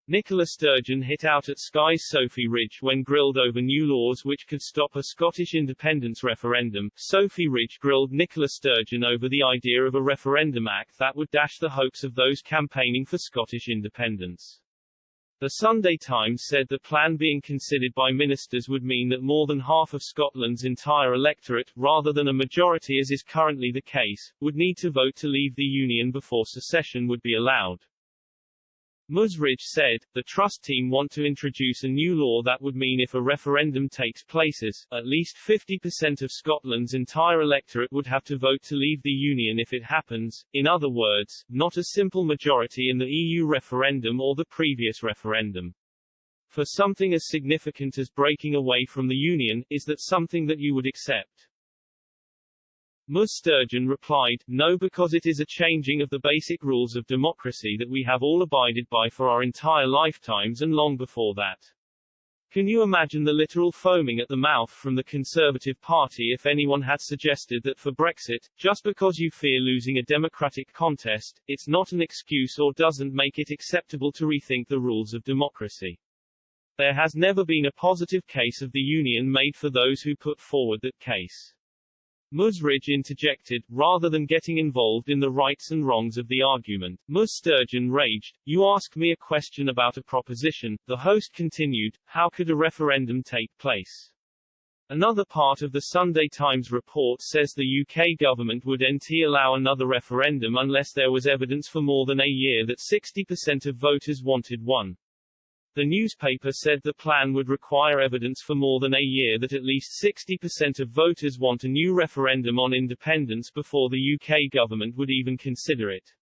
Nicola Sturgeon hit out at Sky's Sophie Ridge when grilled over new laws which could stop a Scottish independence referendum. Sophie Ridge grilled Nicola Sturgeon over the idea of a referendum act that would dash the hopes of those campaigning for Scottish independence. The Sunday Times said the plan being considered by ministers would mean that more than half of Scotland's entire electorate, rather than a majority as is currently the case, would need to vote to leave the Union before secession would be allowed. Ridge said, the Trust team want to introduce a new law that would mean if a referendum takes place, at least 50% of Scotland's entire electorate would have to vote to leave the Union if it happens. In other words, not a simple majority in the EU referendum or the previous referendum. For something as significant as breaking away from the Union, is that something that you would accept? Sturgeon replied, no, because it is a changing of the basic rules of democracy that we have all abided by for our entire lifetimes and long before that. Can you imagine the literal foaming at the mouth from the Conservative Party if anyone had suggested that for Brexit, just because you fear losing a democratic contest, it's not an excuse or doesn't make it acceptable to rethink the rules of democracy? There has never been a positive case of the Union made for those who put forward that case. Ridge interjected, rather than getting involved in the rights and wrongs of the argument. Sturgeon raged, you ask me a question about a proposition. The host continued, how could a referendum take place? Another part of the Sunday Times report says the UK government would allow another referendum unless there was evidence for more than a year that 60% of voters wanted one. The newspaper said the plan would require evidence for more than a year that at least 60% of voters want a new referendum on independence before the UK government would even consider it.